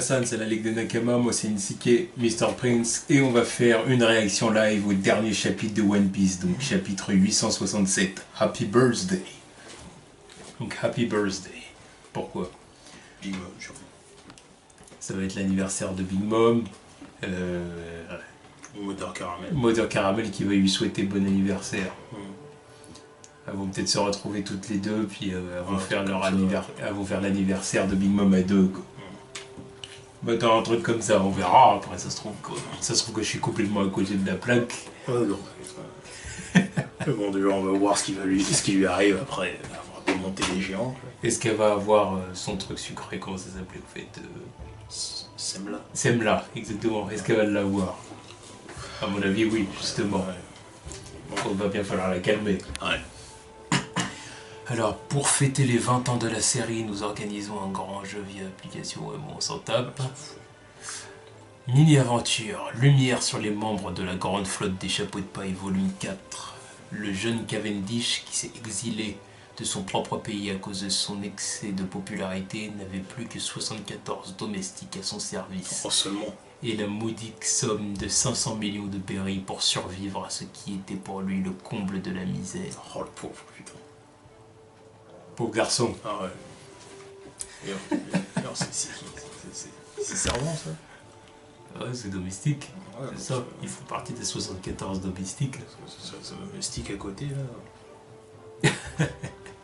Hassan, c'est la Ligue de Nakama, moi c'est Insike, Mr. Prince, et on va faire une réaction live au dernier chapitre de One Piece, donc chapitre 867, Happy Birthday. Donc Happy Birthday. Pourquoi? Big Mom, surtout. Ça va être l'anniversaire de Big Mom. Moteur Caramel. Moteur Caramel qui va lui souhaiter bon anniversaire. Elles vont peut-être se retrouver toutes les deux, puis elles vont faire l'anniversaire de Big Mom à deux. Quoi. Bah, dans un truc comme ça, on verra. Après, ça se trouve quoi. Ça se trouve que je suis complètement à côté de la plaque. Non. Bon, déjà, on va voir ce qui lui arrive après avoir monté les géants. Est-ce qu'elle va avoir son truc sucré? Comment ça s'appelait au fait Semla. Semla, exactement. Est-ce qu'elle va l'avoir? À mon avis, oui, justement. Ouais. Donc, il va bien falloir la calmer. Ouais. Alors, pour fêter les 20 ans de la série, nous organisons un grand jeu via application. Ouais, bon, on s'en tape. Mini-aventure, lumière sur les membres de la grande flotte des chapeaux de paille, volume 4. Le jeune Cavendish, qui s'est exilé de son propre pays à cause de son excès de popularité, n'avait plus que 74 domestiques à son service. Oh, seulement. Et la modique somme de 500 millions de berries pour survivre à ce qui était pour lui le comble de la misère. Oh, le pauvre, putain. Pauvre garçon. Ah ouais. C'est servant, ça. Ouais, c'est domestique. Ouais, c'est ça. Ils font partie des 74 domestiques. C'est domestique à côté, là.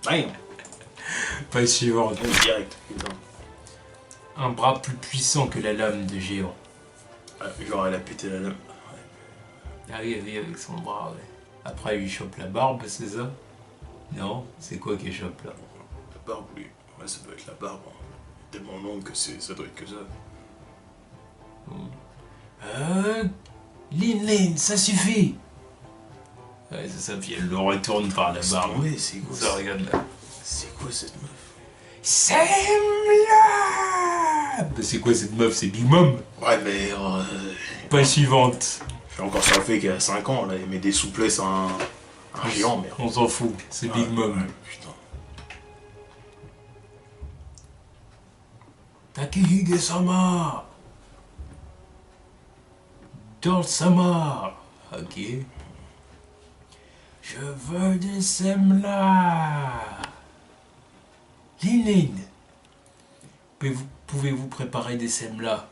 Rien. Page suivante. Direct, putain. Un bras plus puissant que la lame de géant. Ouais, genre, elle a pété la lame. Ah oui, avec son bras, ouais. Après, il lui chope la barbe, c'est ça? Non? C'est quoi qu'il chope, là? La barbe, oui. Ouais, ça doit être la barbe. Hein. Tellement longue que ça doit être que ça. Lin, ça suffit! Ouais, c'est ça, puis elle le retourne par la barbe. Ouais, c'est quoi ça? Regarde là. C'est quoi cette meuf? Semla! Bah, c'est quoi cette meuf? C'est Big Mom? Ouais, mais. Page suivante. Je suis encore sur le fait qu'elle a 5 ans, là, elle met des souplesses à un géant, merde. On s'en fout, c'est Big Mom. Ouais, putain. Takehige-sama! Doll-sama! Ok. Je veux des semla! Lin, pouvez-vous préparer des semla?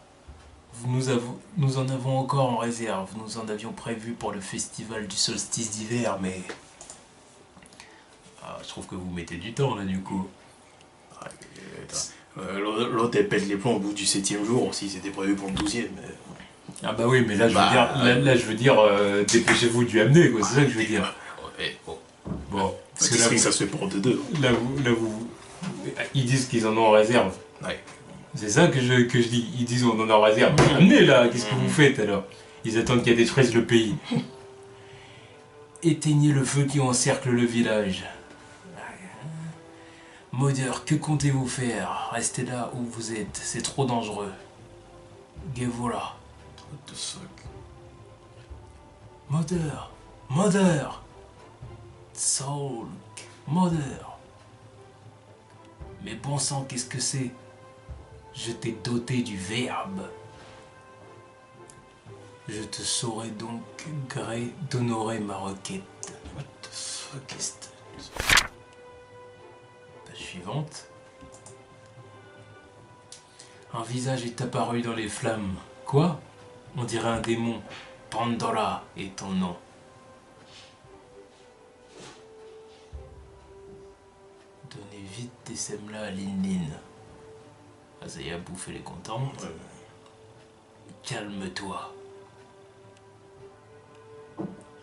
Nous en avons encore en réserve. Nous en avions prévu pour le festival du solstice d'hiver, mais... Ah, je trouve que vous mettez du temps, là, du coup. L'autre, elle pète les plombs au bout du 7e jour, si c'était prévu pour le 12e. Mais... Ah bah oui, mais là, je veux dire, dépêchez-vous de lui amener, quoi. C'est ça que je veux dire. Bon, parce que là, ça se fait pour 2-2. Là, vous... Ils disent qu'ils en ont en réserve. Ouais. C'est ça que je dis. Ils disent on en a en réserve. Amenez là, qu'est-ce que vous faites alors? Ils attendent qu'elle détruise le pays. Éteignez le feu qui encercle le village. Modeur, que comptez-vous faire? Restez là où vous êtes, c'est trop dangereux. Gevola. What the fuck? Modeur. Soul. Modeur. Mais bon sang, qu'est-ce que c'est? Je t'ai doté du verbe. Je te saurai donc gré d'honorer ma requête. What the fuck is that? Page suivante. Un visage est apparu dans les flammes. Quoi? On dirait un démon. Pandora est ton nom. Donnez vite des semla à Lin. Ah, ça y est, à bouffer les contentes. Ouais. Calme-toi.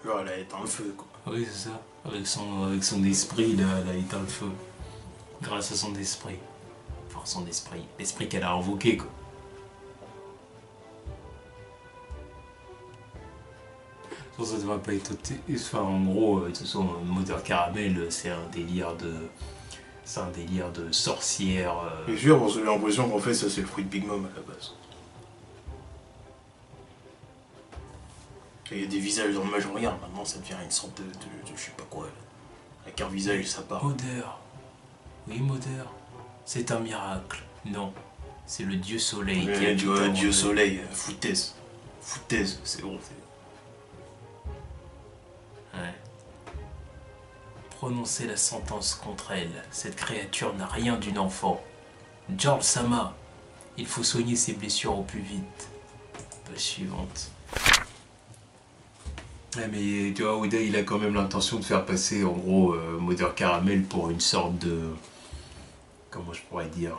Genre, elle a éteint le feu, quoi. Oui, c'est ça. Avec son esprit, là, elle a éteint le feu. Grâce à son esprit. Enfin, son esprit. L'esprit qu'elle a invoqué, quoi. Ça devrait pas être... Enfin, en gros, de toute façon, Moteur Caramel, c'est un délire de sorcière. C'est sûr, parce que j'ai l'impression qu'en fait, ça, c'est le fruit de Big Mom, à la base. Il y a des visages dans le mage, regarde, maintenant, ça devient une sorte de je sais pas quoi. Avec un visage, ça part. Modeur. Oui, Modeur. C'est un miracle. Non. C'est le dieu soleil qui Le habite en dieu eux. soleil, foutaise. Foutaise, c'est bon. Ouais. Prononcez la sentence contre elle. Cette créature n'a rien d'une enfant. George Sama, il faut soigner ses blessures au plus vite. Page suivante. Ouais, mais tu vois, Oda, il a quand même l'intention de faire passer, en gros, Mother Caramel pour une sorte de... Comment je pourrais dire?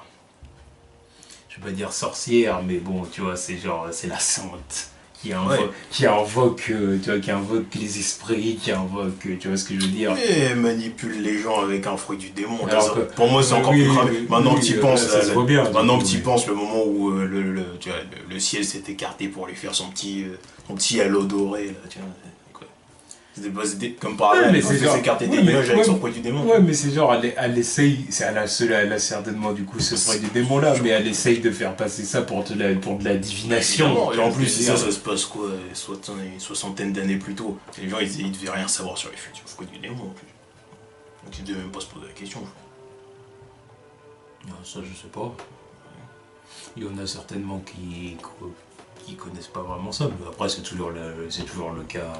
Je vais pas dire sorcière, mais bon, tu vois, c'est genre, c'est la sainte qui invoque les esprits, qui invoque, tu vois ce que je veux dire? Mais elle manipule les gens avec un fruit du démon. Alors que- Pour moi, c'est encore oui, plus grave. oui, Maintenant oui, que tu y penses, ça se voit bien, maintenant du que coup, tu y oui. penses, le moment où tu vois, le ciel s'est écarté pour lui faire son petit halo doré, là, tu vois. Quoi. C'était comme par hasard, Ouais, mais elle c'est fait genre- s'écarter des ouais, mais- nuages avec ouais, son fruit du démon. Ouais, mais c'est genre, elle essaye, elle a certainement du coup ce fruit du démon là, mais elle essaye de faire passer ça pour de la divination. Évidemment, et en plus, je veux dire. ça se passe quoi, une soixantaine d'années plus tôt. Les gens, ils devaient rien savoir sur les futurs fruits du démon en plus. Donc ils devaient même pas se poser la question. Non, ça, je sais pas. Il y en a certainement qui connaissent pas vraiment ça, mais après, c'est toujours le cas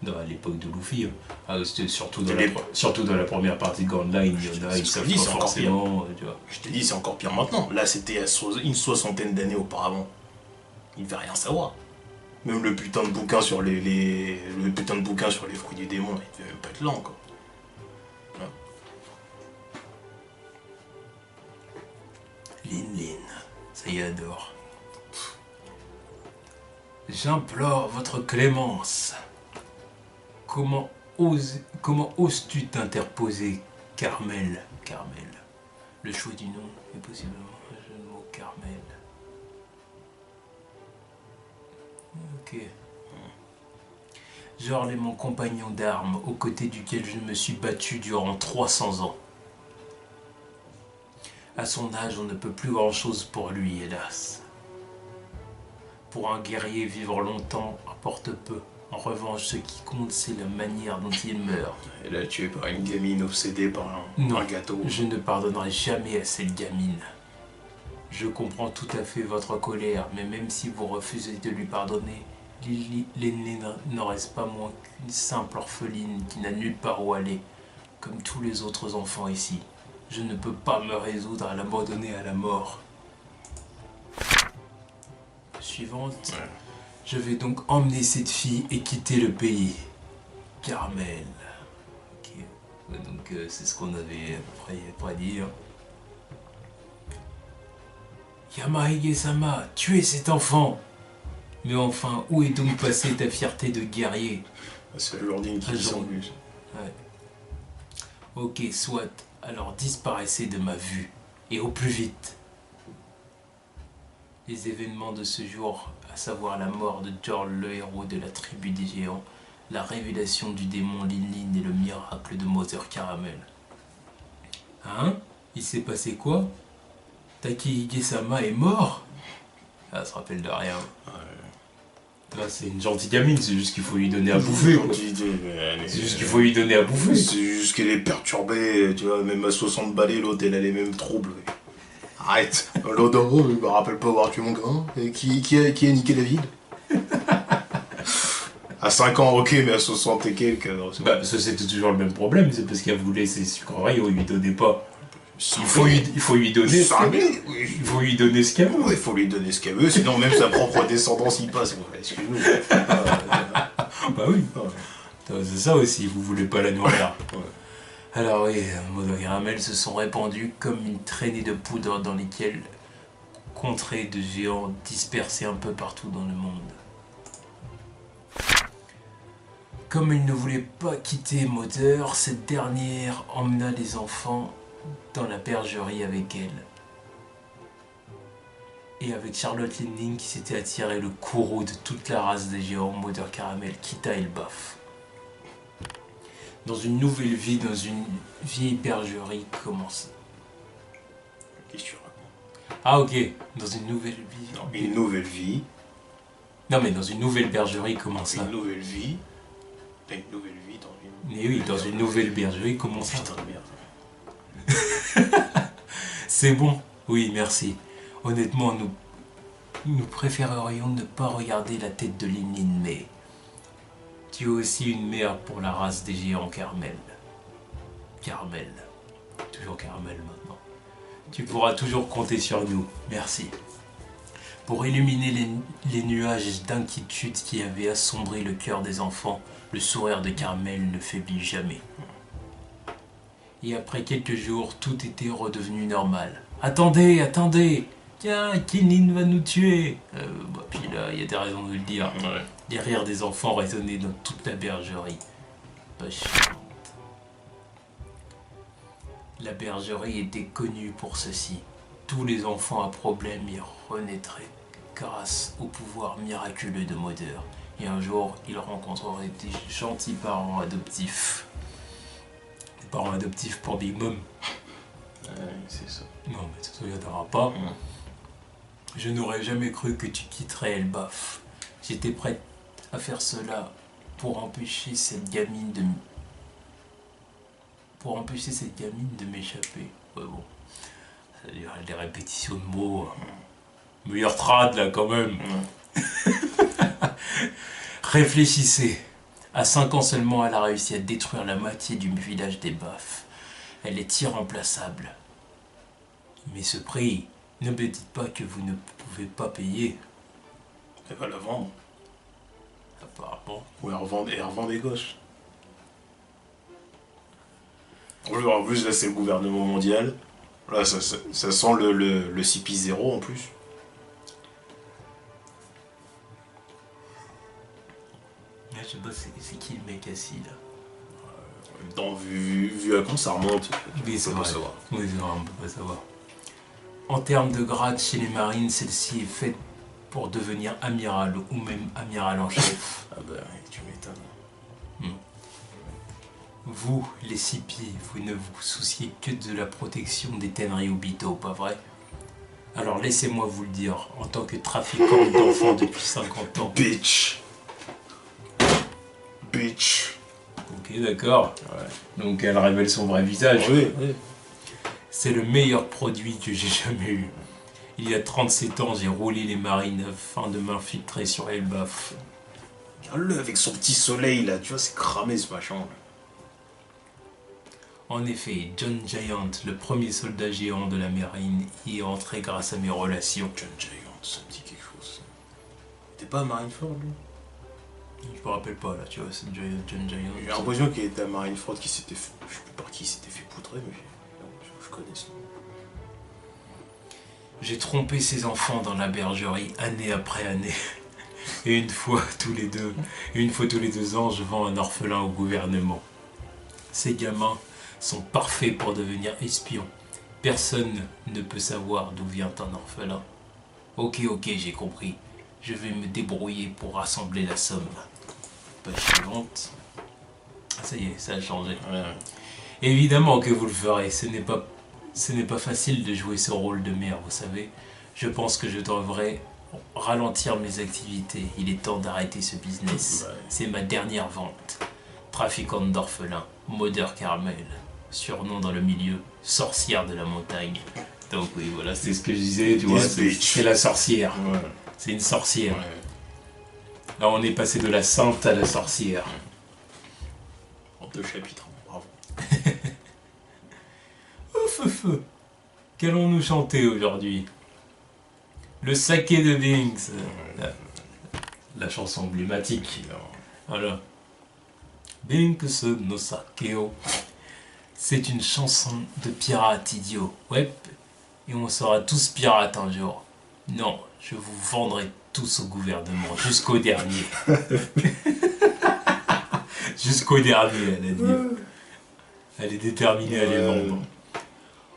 à l'époque de Luffy. Hein. Ah, c'était surtout dans la première partie de Grand Line, il y en a, ils savent pas forcément. Tu vois. Je te dis, c'est encore pire maintenant. Là, c'était une soixantaine d'années auparavant. Il ne devait rien savoir. Même le putain de bouquin sur le putain de bouquin sur les fruits du démon, il devait même pas être lent, quoi. Lin, ça y adore. J'implore votre clémence. Comment oses-tu t'interposer, Carmel? Le choix du nom est possiblement un jeu de mots, Carmel. Ok. Jorl est mon compagnon d'armes, aux côtés duquel je me suis battu durant 300 ans. À son âge, on ne peut plus grand-chose pour lui, hélas. Pour un guerrier, vivre longtemps importe peu. En revanche, ce qui compte, c'est la manière dont il meurt. Et là, tu es par une gamine obsédée par un gâteau. Je ne pardonnerai jamais à cette gamine. Je comprends tout à fait votre colère, mais même si vous refusez de lui pardonner, l'aînée n'en reste pas moins qu'une simple orpheline qui n'a nulle part où aller, comme tous les autres enfants ici. Je ne peux pas me résoudre à l'abandonner à la mort. Suivante. Ouais. Je vais donc emmener cette fille et quitter le pays. Carmel. Ok. Ouais, donc c'est ce qu'on avait à peu près à dire. Yamahige-sama, tuez cet enfant. Mais enfin, où est donc passée ta fierté de guerrier? C'est Jourdain qui dit en plus. Ouais. Ok, soit. Alors disparaissez de ma vue. Et au plus vite. Les événements de ce jour, à savoir la mort de Jorl, le héros de la tribu des géants, la révélation du démon Lin et le miracle de Mother Caramel. Hein? Il s'est passé quoi? Takehige-sama est mort? Ah, ça se rappelle de rien. Là, c'est une gentille gamine, c'est juste qu'il faut lui donner à bouffer. C'est juste qu'il faut lui donner à bouffer. C'est juste qu'elle est perturbée, tu vois, même à 60 balais, l'autre, elle a les mêmes troubles. Arrête. L'autre, je me rappelle pas avoir tué mon grand. Et qui a niqué David? À 5 ans, ok, mais à 60 et quelques, non, c'est Bah, ça c'était toujours le même problème, c'est parce qu'elle voulait ses sucreries, on lui donnait pas. Il faut lui donner ce qu'elle veut. Il faut lui donner ce qu'elle veut. Il faut lui donner ce qu'elle veut, sinon même sa propre descendance y passe. Excuse-nous. Bah oui. C'est ça aussi, vous voulez pas la nourrir. Ouais. Alors oui, Mother Caramel se sont répandus comme une traînée de poudre dans lesquelles contrées de géants dispersés un peu partout dans le monde. Comme elle ne voulait pas quitter Mother, cette dernière emmena les enfants dans la bergerie avec elle. Et avec Charlotte Linding qui s'était attiré le courroux de toute la race des géants, Mother Caramel quitta Elbaf. Dans une nouvelle vie, dans une vieille bergerie commença. Qu'est-ce que tu racontes? Ah ok, dans une nouvelle vie. Non, une nouvelle vie. Non mais dans une nouvelle bergerie commença. Une nouvelle vie. T'as une nouvelle vie dans une... Mais oui, dans une nouvelle bergerie commença. Putain de merde. C'est bon, oui merci. Honnêtement, nous préférerions ne pas regarder la tête de Lin-Lin, mais tu es aussi une mère pour la race des géants Carmel. Carmel. Toujours Carmel maintenant. Tu pourras toujours compter sur nous. Merci. Pour illuminer les nuages d'inquiétude qui avaient assombri le cœur des enfants, le sourire de Carmel ne faiblit jamais. Et après quelques jours, tout était redevenu normal. Attendez, attendez! Tiens, Kenin va nous tuer! Puis là, il y a des raisons de le dire. Ouais. Les rires des enfants résonnaient dans toute la bergerie. Pas chiante. La bergerie était connue pour ceci. Tous les enfants à problème y renaîtraient grâce au pouvoir miraculeux de Modeur. Et un jour, ils rencontreraient des gentils parents adoptifs. Des parents adoptifs pour Big Mom. C'est ça. Non, mais ça ne viendra pas. Mm. Je n'aurais jamais cru que tu quitterais Elbaf. J'étais prête à faire cela pour empêcher cette gamine de m'échapper. Ouais, bon. Ça veut dire des répétitions de mots. Meilleur trad là quand même. Réfléchissez. À 5 ans seulement, elle a réussi à détruire la moitié du village des Baffes. Elle est irremplaçable. Mais ce prix, ne me dites pas que vous ne pouvez pas payer. Elle va la vendre. Apparemment. Ou elle revend des gosses. En plus, là, c'est le gouvernement mondial. Là, ça sent le CP0 en plus. Je sais pas c'est qui le mec assis là. En même temps, vu à quand ça remonte, Oui, c'est on peut pas vrai. savoir. Oui, c'est vrai, on peut pas savoir. En termes de grade chez les marines, celle-ci est faite pour devenir amiral ou même amiral en chef. Ah bah, tu m'étonnes. Vous, les CP, vous ne vous souciez que de la protection des Tenri Obito, pas vrai? Alors laissez-moi vous le dire, en tant que trafiquant d'enfants depuis 50 ans. Bitch. Ok, d'accord. Ouais. Donc elle révèle son vrai visage. Oui. C'est le meilleur produit que j'ai jamais eu. Il y a 37 ans, j'ai roulé les marines afin de m'infiltrer sur Elbaf. Regarde-le avec son petit soleil là, tu vois, c'est cramé ce machin. En effet, John Giant, le premier soldat géant de la marine, y est entré grâce à mes relations. John Giant, ça me dit quelque chose. T'es pas à Marineford lui? Je me rappelle pas là, tu vois, c'est John Giant. J'ai l'impression qu'il était à Marineford qui s'était fait. Je sais plus par qui il s'était fait poutrer, mais je connais ce nom. J'ai trompé ces enfants dans la bergerie année après année. Et une fois tous les 2 ans, je vends un orphelin au gouvernement. Ces gamins sont parfaits pour devenir espions. Personne ne peut savoir d'où vient un orphelin. Ok, j'ai compris. Je vais me débrouiller pour rassembler la somme. Page suivante. Ça y est, ça a changé. Ouais. Évidemment que vous le ferez. Ce n'est pas facile de jouer ce rôle de mère, vous savez. Je pense que je devrais ralentir mes activités. Il est temps d'arrêter ce business. Ouais. C'est ma dernière vente. Trafiquante d'orphelins, Modeur Carmel. Surnom dans le milieu, sorcière de la montagne. Donc oui, voilà, c'est ce que je disais, tu vois, c'est la sorcière. Ouais. C'est une sorcière. Ouais. Là, on est passé de la sainte à la sorcière. En 2 chapitres, bravo. Feu. Qu'allons-nous chanter aujourd'hui? Le saké de Binks. La chanson emblématique. Voilà. Binks no sakeo. C'est une chanson de pirate idiot. Ouais. Et on sera tous pirates un jour. Non, je vous vendrai tous au gouvernement. Jusqu'au dernier. Jusqu'au dernier, elle a dit. Elle est déterminée à les vendre.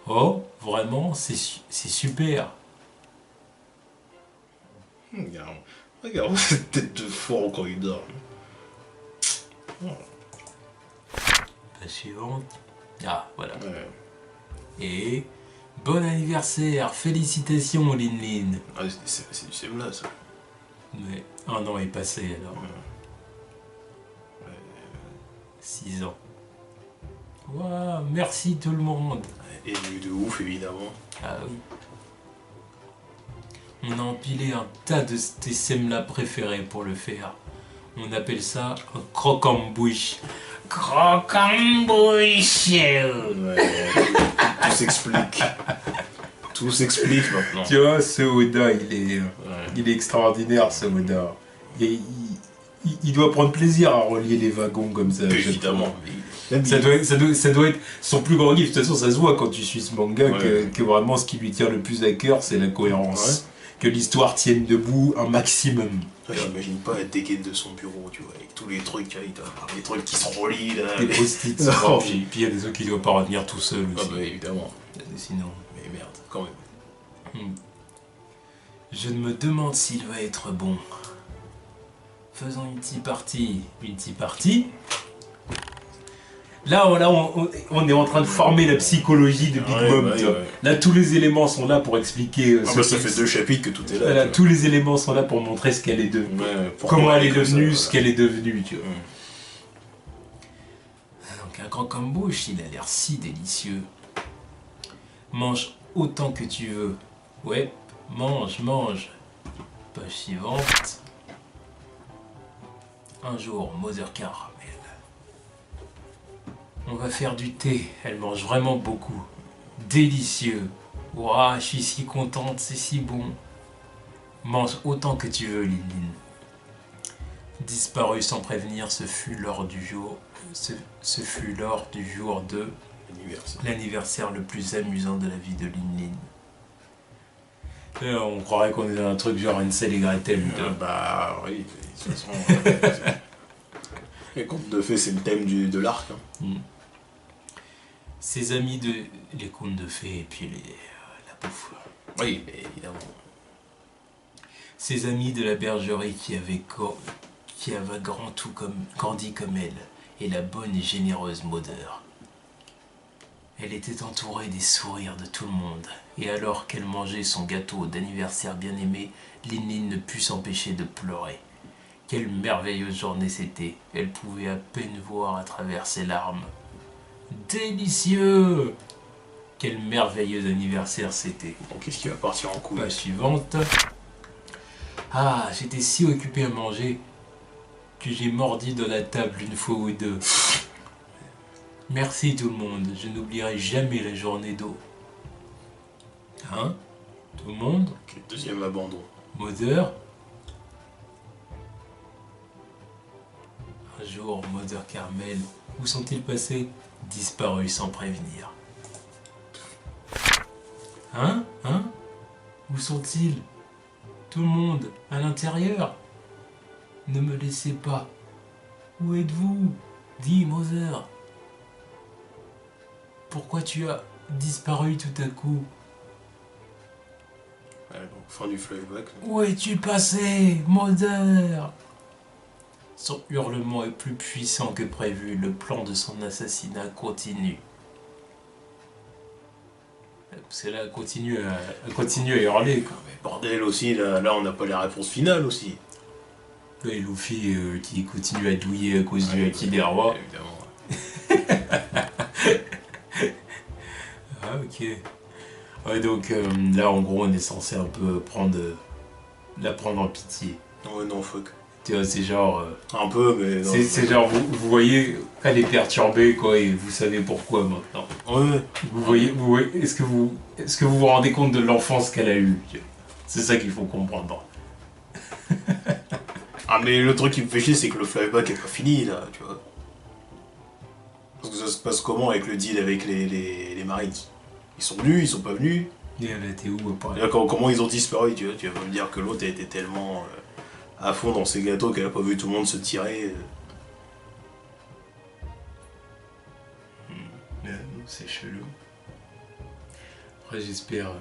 Oh, vraiment, c'est super. Regarde cette tête de fou en corridor. La suivante. Ah, voilà. Ouais. Et bon anniversaire, félicitations Lin. Ah, c'est du Semla ça. Mais 1 an est passé alors. 6 ans. Waouh, merci tout le monde. Ému de ouf évidemment. Ah oui. On a empilé un tas de tes semlas préférés pour le faire. On appelle ça un croquembouche. Croquembouche. Ouais. Tout s'explique. Tout s'explique maintenant. Tu vois, ce Oda, il Ouais. est extraordinaire, ce Oda. Il doit prendre plaisir à relier les wagons comme ça. à chaque Évidemment. fois. Même Ça doit être son plus grand kiff. De toute façon, ça se voit quand tu suis ce manga Ouais. que vraiment ce qui lui tient le plus à cœur, c'est la cohérence. Que l'histoire tienne debout un maximum. Ouais, j'imagine pas la dégaine de son bureau, tu vois, avec tous les trucs, il doit avoir des trucs qui se relient là. Des post-it. Non. Puis il y a des autres qui ne doivent pas revenir tout seul Ah aussi. bah évidemment. Sinon. Mais merde, quand même. Je me demande s'il va être bon. Faisons une petite partie. Une petite partie. Là, on est en train de former la psychologie de Big Ouais, Mom. ouais, tu vois. ouais. Là, tous les éléments sont là pour expliquer. Ah bah ça fait 2 chapitres que tout est là. Voilà, tu vois. tous les éléments sont là pour montrer ce qu'elle est devenue. Ouais, pourquoi Comment elle est comme ça, devenue, voilà. ce qu'elle est devenue, tu vois. Mm. Donc un grand kombuche, il a l'air si délicieux. Mange autant que tu veux. Ouais, mange. Page suivante. Un jour, Mother Caramel. On va faire du thé. Elle mange vraiment beaucoup. Délicieux. Ouah, je suis si contente, c'est si bon. Mange autant que tu veux, Lin Lin. Disparu sans prévenir, ce fut lors du jour de Anniversaire. l'anniversaire le plus amusant de la vie de Lin Lin. On croirait qu'on est dans un truc genre Hansel et Gretel. tu vois. Bah oui, de toute façon. Les contes de fées, c'est le thème de l'arc. Hein. Ses amis de... les contes de fées et puis la bouffe. Oui, mais évidemment. Ses amis de la bergerie qui avaient grandi comme elle, et la bonne et généreuse Mother. Elle était entourée des sourires de tout le monde, et alors qu'elle mangeait son gâteau d'anniversaire bien-aimé, Lin Lin ne put s'empêcher de pleurer. Quelle merveilleuse journée c'était, elle pouvait à peine voir à travers ses larmes. Délicieux! Quel merveilleux anniversaire c'était. Bon, qu'est-ce qui va partir en couille? Page suivante. Ah, j'étais si occupé à manger que j'ai mordu dans la table une fois ou deux. Merci tout le monde, je n'oublierai jamais la journée d'eau. Hein? Tout le monde? Ok, deuxième abandon. Mother? Un jour, Mother Carmel, où sont-ils passés? Disparus sans prévenir. Hein? Où sont-ils? Tout le monde, à l'intérieur? Ne me laissez pas. Où êtes-vous? Dis, Mother. Pourquoi tu as disparu tout à coup? Ouais, donc, fin du flashback. Où es-tu passé, Mother? Son hurlement est plus puissant que prévu. Le plan de son assassinat continue. Parce que là, elle continue à hurler, quoi. Mais bordel aussi, là on n'a pas la réponse finale aussi. Et Luffy qui continue à douiller à cause du Haki des rois. Évidemment. Ah, ok. Ouais, donc là, en gros, on est censé un peu la prendre en pitié. Ouais, non, fuck. Tu vois, c'est genre... Un peu, mais non. c'est genre, vous voyez, elle est perturbée, quoi, et vous savez pourquoi maintenant. Ouais. Vous voyez, est-ce que vous vous rendez compte de l'enfance qu'elle a eue? C'est ça qu'il faut comprendre. Ah, mais le truc qui me fait chier, c'est que le flashback est pas fini, là, tu vois. Parce que ça se passe comment avec le deal avec les Marines? Ils sont venus, ils sont pas venus? Et elle était où après? Là, comment ils ont disparu, tu vois? Tu vas pas me dire que l'autre a été tellement à fond dans ses gâteaux qu'elle a pas vu tout le monde se tirer. C'est chelou. Après, j'espère... non.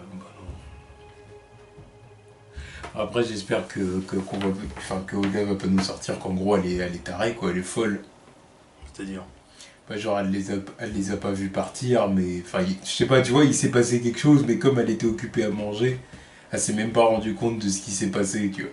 Après, j'espère que Oda va pas nous sortir qu'en gros, elle est tarée, quoi, elle est folle. C'est-à-dire? Pas genre, elle les a pas vus partir, mais... Enfin, je sais pas, tu vois, il s'est passé quelque chose, mais comme elle était occupée à manger, elle s'est même pas rendue compte de ce qui s'est passé, tu vois.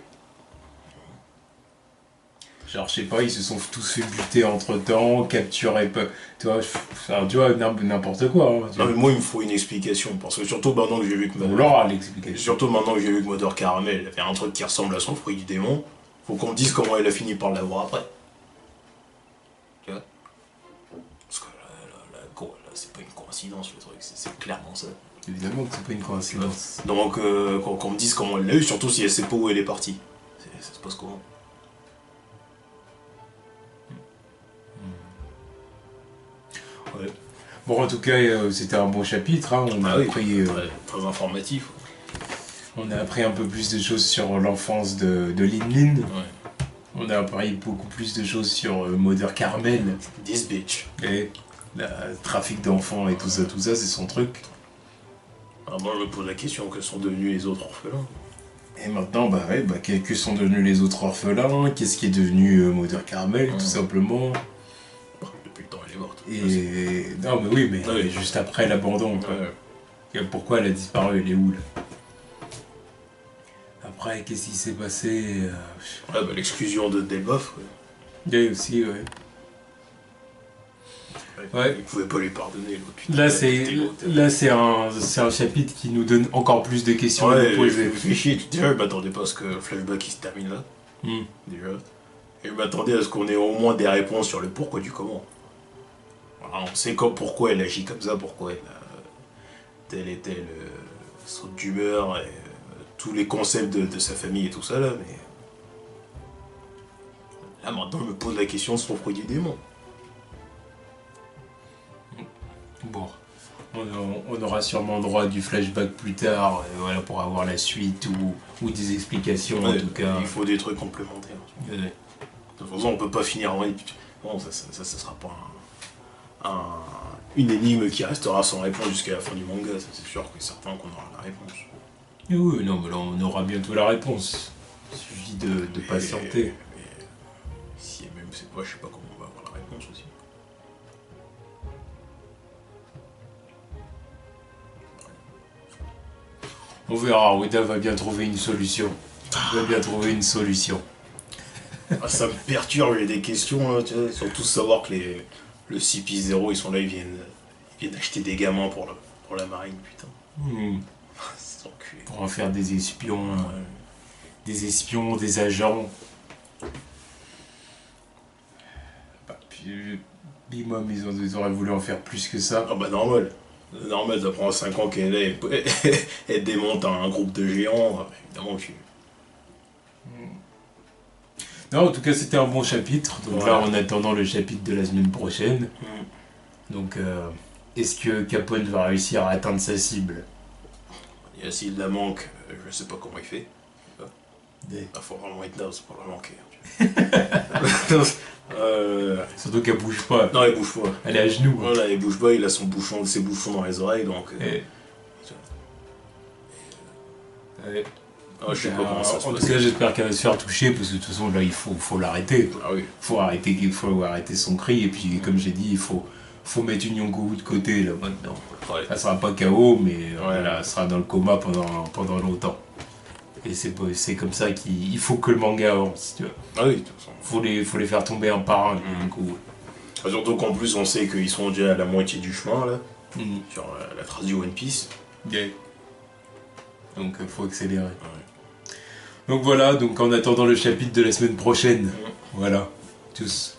Genre, je sais pas, ils se sont tous fait buter entre-temps, capturés, tu vois, n'importe quoi. Hein, Non mais moi il me faut une explication, parce que surtout maintenant que j'ai vu que on l'aura l'explication. surtout maintenant que j'ai vu que Mother Caramel avait un truc qui ressemble à son fruit du démon, faut qu'on me dise comment elle a fini par l'avoir après. Tu vois? Parce que là, c'est pas une coïncidence le truc, c'est clairement ça. Évidemment que c'est pas une coïncidence. Donc qu'on me dise comment elle l'a eu, surtout si elle sait pas où elle est partie. Ça se passe comment? Ouais. Bon, en tout cas, c'était un bon chapitre. Hein. On a appris, très informatif. On a appris un peu plus de choses sur l'enfance de Lin Lin. Ouais. On a appris beaucoup plus de choses sur Mother Carmel. This bitch. Et le trafic d'enfants et tout ça, c'est son truc. Alors moi, je me pose la question, que sont devenus les autres orphelins? Et maintenant, que sont devenus les autres orphelins? Qu'est-ce qui est devenu Mother Carmel, tout simplement? Depuis le temps, elle est morte. Et... Non, mais oui, mais juste après l'abandon. Ouais. Pourquoi elle a disparu? Elle est où, là? Après, qu'est-ce qui s'est passé? L'exclusion de Delboff. Oui, aussi, ouais. Ouais. Il pouvait pas lui pardonner l'autre. Là, c'est un chapitre qui nous donne encore plus de questions à nous poser. Déjà, je m'attendais pas à ce que le flashback il se termine là. Déjà. Et je m'attendais à ce qu'on ait au moins des réponses sur le pourquoi du comment. Alors, on sait pourquoi elle agit comme ça, pourquoi elle a tel et tel saut d'humeur, et tous les concepts de sa famille et tout ça là, mais. Là maintenant, je me pose la question de son fruit du démon. Bon, on aura sûrement droit à du flashback plus tard, voilà, pour avoir la suite ou des explications en tout cas. Il faut des trucs complémentaires. De toute façon, on peut pas finir en... Bon, ça sera pas une énigme qui restera sans réponse jusqu'à la fin du manga, ça c'est sûr que c'est certain qu'on aura la réponse. Oui, non, mais là on aura bientôt la réponse. Il suffit de patienter. Si même c'est pas, je sais pas comment on va avoir la réponse aussi. On verra, Weda va bien trouver une solution. Ça me perturbe, j'ai des questions, là, tu vois, surtout savoir que le CP0, ils sont là, ils viennent acheter des gamins pour la marine, putain. C'est enculé. Pour en faire des espions, des agents. Puis Big Mom, ils auraient voulu en faire plus que ça. Ah bah normal. Normal, ça prend 5 ans qu'elle est, elle démonte un groupe de géants, évidemment que... Non, en tout cas, c'était un bon chapitre. Donc là, en attendant le chapitre de la semaine prochaine. Donc, est-ce que Capone va réussir à atteindre sa cible? Et s'il la manque, je sais pas comment il fait. Il faut vraiment être naze pour la manquer. Surtout qu'elle bouge pas. Non, elle bouge pas. Elle est à genoux. Voilà, elle bouge pas, il a ses bouchons dans les oreilles, donc... Je sais pas comment ça se passe. En tout cas, j'espère qu'elle va se faire toucher, parce que de toute façon, là, il faut l'arrêter. Ah oui. Il faut arrêter son cri, et puis, comme j'ai dit, il faut mettre une Yonkou de côté, là, maintenant. Ouais. Ça sera pas KO, mais elle sera dans le coma pendant longtemps. Et c'est comme ça qu'il faut que le manga avance, tu vois. Ah oui, de toute façon. Faut les faire tomber un par un, du coup. Surtout qu'en plus, on sait qu'ils sont déjà à la moitié du chemin, là, sur la trace du One Piece. Yeah. Donc, faut accélérer. Ouais. Donc voilà, donc en attendant le chapitre de la semaine prochaine, voilà, tous.